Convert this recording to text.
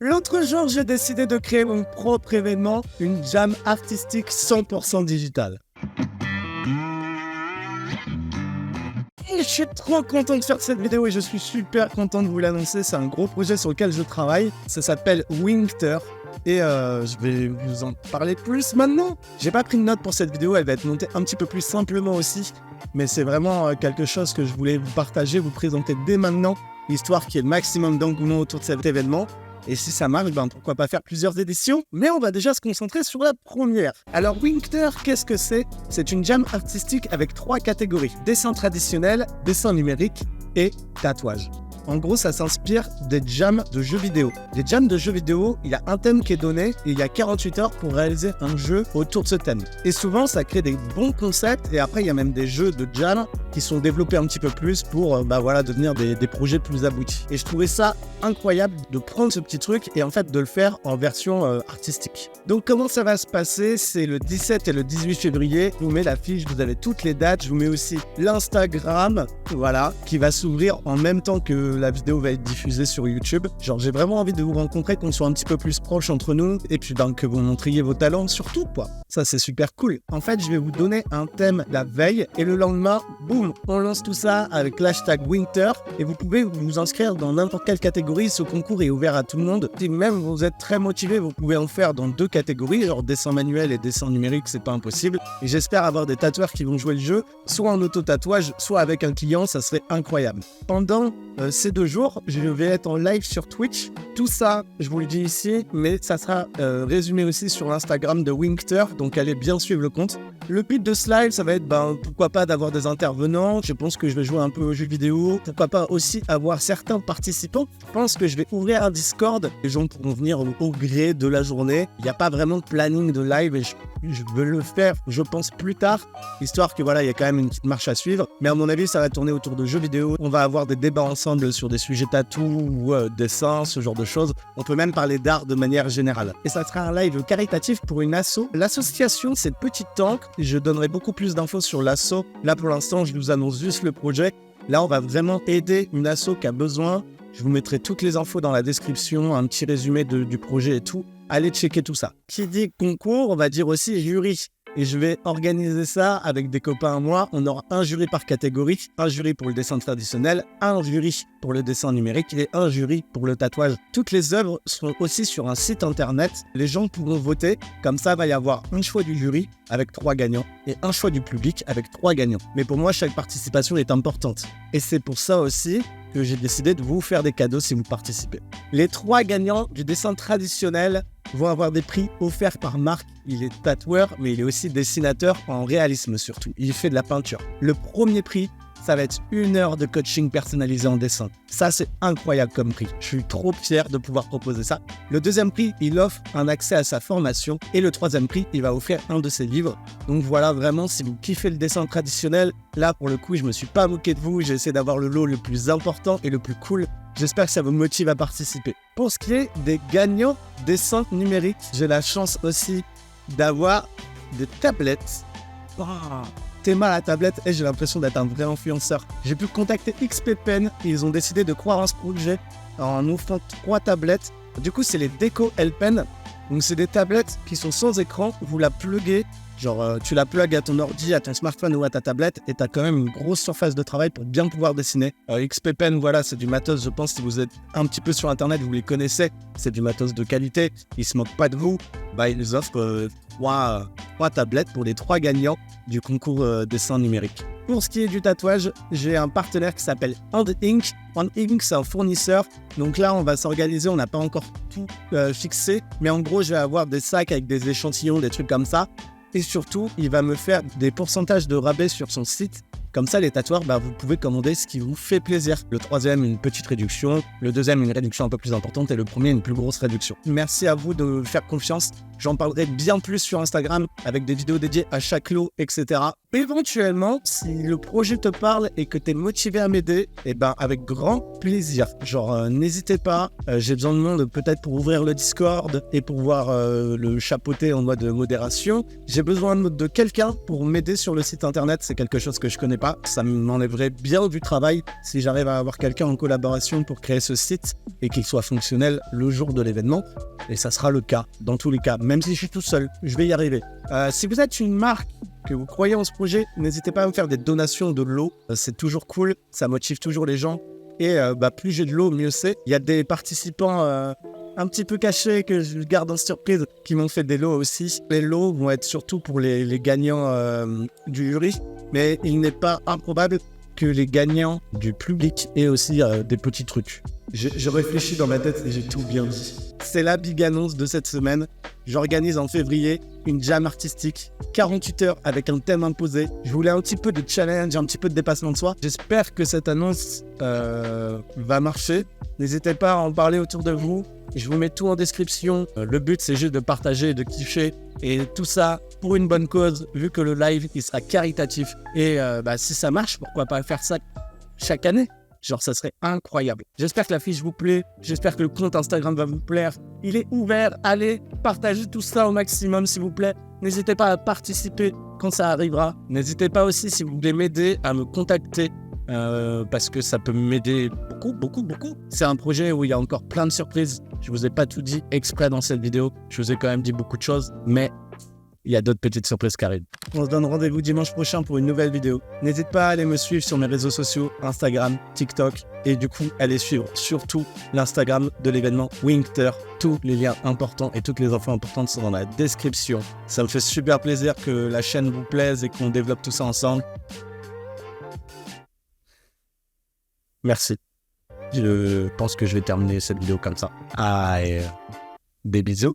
L'autre jour, j'ai décidé de créer mon propre événement, une jam artistique 100% digitale. Et je suis trop content de faire cette vidéo et je suis super content de vous l'annoncer. C'est un gros projet sur lequel je travaille. Ça s'appelle Winkter. Et je vais vous en parler plus maintenant. J'ai pas pris de notes pour cette vidéo, elle va être montée un petit peu plus simplement aussi. Mais c'est vraiment quelque chose que je voulais vous partager, vous présenter dès maintenant, histoire qu'il y ait le maximum d'engouement autour de cet événement. Et si ça marche, pourquoi pas faire plusieurs éditions. Mais on va déjà se concentrer sur la première. Alors Winkter, qu'est-ce que c'est ? C'est une jam artistique avec 3 catégories. Dessin traditionnel, dessin numérique et tatouage. En gros, ça s'inspire des jams de jeux vidéo. Les jams de jeux vidéo, il y a un thème qui est donné et il y a 48 heures pour réaliser un jeu autour de ce thème. Et souvent, ça crée des bons concepts et après, il y a même des jeux de jam qui sont développés un petit peu plus pour devenir des projets plus aboutis. Et je trouvais ça incroyable de prendre ce petit truc et en fait de le faire en version artistique. Donc comment ça va se passer ? C'est le 17 et le 18 février. Je vous mets l'affiche, vous avez toutes les dates. Je vous mets aussi l'Instagram, qui va s'ouvrir en même temps que la vidéo va être diffusée sur YouTube. J'ai vraiment envie de vous rencontrer, qu'on soit un petit peu plus proches entre nous et puis que vous montriez vos talents surtout, quoi. Ça, c'est super cool. En fait, je vais vous donner un thème la veille et le lendemain, boum, on lance tout ça avec l'hashtag Winkter et vous pouvez vous inscrire dans n'importe quelle catégorie. Ce concours est ouvert à tout le monde. Si même vous êtes très motivé, vous pouvez en faire dans 2 catégories, genre dessin manuel et dessin numérique, c'est pas impossible. Et j'espère avoir des tatoueurs qui vont jouer le jeu, soit en auto-tatouage, soit avec un client, ça serait incroyable. Pendant ces 2 jours, je vais être en live sur Twitch. Tout ça, je vous le dis ici, mais ça sera résumé aussi sur l'Instagram de Winkter, donc allez bien suivre le compte. Le but de ce live, ça va être, pourquoi pas d'avoir des intervenants. Je pense que je vais jouer un peu aux jeux vidéo. Pourquoi pas aussi avoir certains participants. Je pense que je vais ouvrir un Discord. Les gens pourront venir au gré de la journée. Il n'y a pas vraiment de planning de live et je veux le faire, je pense, plus tard. Histoire que il y a quand même une petite marche à suivre. Mais à mon avis, ça va tourner autour de jeux vidéo. On va avoir des débats ensemble sur des sujets tatou ou dessin, ce genre de choses. On peut même parler d'art de manière générale. Et ça sera un live caritatif pour une asso. L'association, c'est Petit Tank. Je donnerai beaucoup plus d'infos sur l'asso. Là, pour l'instant, je vous annonce juste le projet. Là, on va vraiment aider une asso qui a besoin. Je vous mettrai toutes les infos dans la description, un petit résumé du projet et tout. Allez checker tout ça. Qui dit concours, on va dire aussi jury. Et je vais organiser ça avec des copains à moi. On aura un jury par catégorie, un jury pour le dessin traditionnel, un jury pour le dessin numérique et un jury pour le tatouage. Toutes les œuvres seront aussi sur un site internet. Les gens pourront voter. Comme ça, il va y avoir un choix du jury avec 3 gagnants et un choix du public avec 3 gagnants. Mais pour moi, chaque participation est importante. Et c'est pour ça aussi que j'ai décidé de vous faire des cadeaux si vous participez. Les 3 gagnants du dessin traditionnel vont avoir des prix offerts par Marc. Il est tatoueur, mais il est aussi dessinateur en réalisme surtout. Il fait de la peinture. Le premier prix, ça va être 1 heure de coaching personnalisé en dessin. Ça, c'est incroyable comme prix. Je suis trop fier de pouvoir proposer ça. Le deuxième prix, il offre un accès à sa formation. Et le troisième prix, il va offrir un de ses livres. Donc voilà, vraiment, si vous kiffez le dessin traditionnel, là, pour le coup, je me suis pas moqué de vous. J'ai essayé d'avoir le lot le plus important et le plus cool. J'espère que ça vous motive à participer. Pour ce qui est des gagnants dessin numérique, j'ai la chance aussi d'avoir des tablettes. Théma à la tablette et j'ai l'impression d'être un vrai influenceur. J'ai pu contacter XP Pen et ils ont décidé de croire en ce projet en offrant 3 tablettes. Du coup, c'est les Deco L Pen. Donc, c'est des tablettes qui sont sans écran. Vous la pluguez. Tu la plugues à ton ordi, à ton smartphone ou à ta tablette et tu as quand même une grosse surface de travail pour bien pouvoir dessiner. XP Pen, c'est du matos, je pense, si vous êtes un petit peu sur Internet, vous les connaissez. C'est du matos de qualité, ils se moquent pas de vous. Ils offrent 3 tablettes pour les 3 gagnants du concours dessin numérique. Pour ce qui est du tatouage, j'ai un partenaire qui s'appelle Hand Ink. Hand Ink, c'est un fournisseur. Donc là, on va s'organiser, on n'a pas encore tout fixé. Mais en gros, je vais avoir des sacs avec des échantillons, des trucs comme ça. Et surtout, il va me faire des pourcentages de rabais sur son site. Comme ça, les tatoueurs, vous pouvez commander ce qui vous fait plaisir. Le troisième, une petite réduction. Le deuxième, une réduction un peu plus importante. Et le premier, une plus grosse réduction. Merci à vous de me faire confiance. J'en parlerai bien plus sur Instagram avec des vidéos dédiées à chaque lot, etc. Éventuellement, si le projet te parle et que tu es motivé à m'aider, avec grand plaisir. N'hésitez pas. J'ai besoin de monde peut-être pour ouvrir le Discord et pour pouvoir le chapeauter en mode modération. J'ai besoin de quelqu'un pour m'aider sur le site internet. C'est quelque chose que je connais pas, ça m'enlèverait bien du travail si j'arrive à avoir quelqu'un en collaboration pour créer ce site et qu'il soit fonctionnel le jour de l'événement. Et ça sera le cas, dans tous les cas, même si je suis tout seul, je vais y arriver. Si vous êtes une marque, que vous croyez en ce projet, n'hésitez pas à me faire des donations de l'eau. C'est toujours cool, ça motive toujours les gens. Et plus j'ai de l'eau, mieux c'est. Il y a des participants un petit peu cachés que je garde en surprise qui m'ont fait des lots aussi. Les lots vont être surtout pour les gagnants du jury. Mais il n'est pas improbable que les gagnants du public aient aussi des petits trucs. Je réfléchis dans ma tête et j'ai tout bien dit. C'est la big annonce de cette semaine. J'organise en février une jam artistique, 48 heures avec un thème imposé. Je voulais un petit peu de challenge, un petit peu de dépassement de soi. J'espère que cette annonce va marcher. N'hésitez pas à en parler autour de vous. Je vous mets tout en description. Le but, c'est juste de partager, de kiffer. Et tout ça pour une bonne cause, vu que le live, il sera caritatif. Et si ça marche, pourquoi pas faire ça chaque année ? Genre, ça serait incroyable. J'espère que la fiche vous plaît. J'espère que le compte Instagram va vous plaire. Il est ouvert. Allez, partagez tout ça au maximum, s'il vous plaît. N'hésitez pas à participer quand ça arrivera. N'hésitez pas aussi, si vous voulez m'aider, à me contacter. Parce que ça peut m'aider beaucoup. C'est un projet où il y a encore plein de surprises. Je vous ai pas tout dit exprès dans cette vidéo. Je vous ai quand même dit beaucoup de choses. Mais il y a d'autres petites surprises qui arrivent. On se donne rendez-vous dimanche prochain pour une nouvelle vidéo. N'hésite pas à aller me suivre sur mes réseaux sociaux, Instagram, TikTok. Et du coup, allez suivre surtout l'Instagram de l'événement Winkter. Tous les liens importants et toutes les infos importantes sont dans la description. Ça me fait super plaisir que la chaîne vous plaise et qu'on développe tout ça ensemble. Merci. Je pense que je vais terminer cette vidéo comme ça. Des bisous.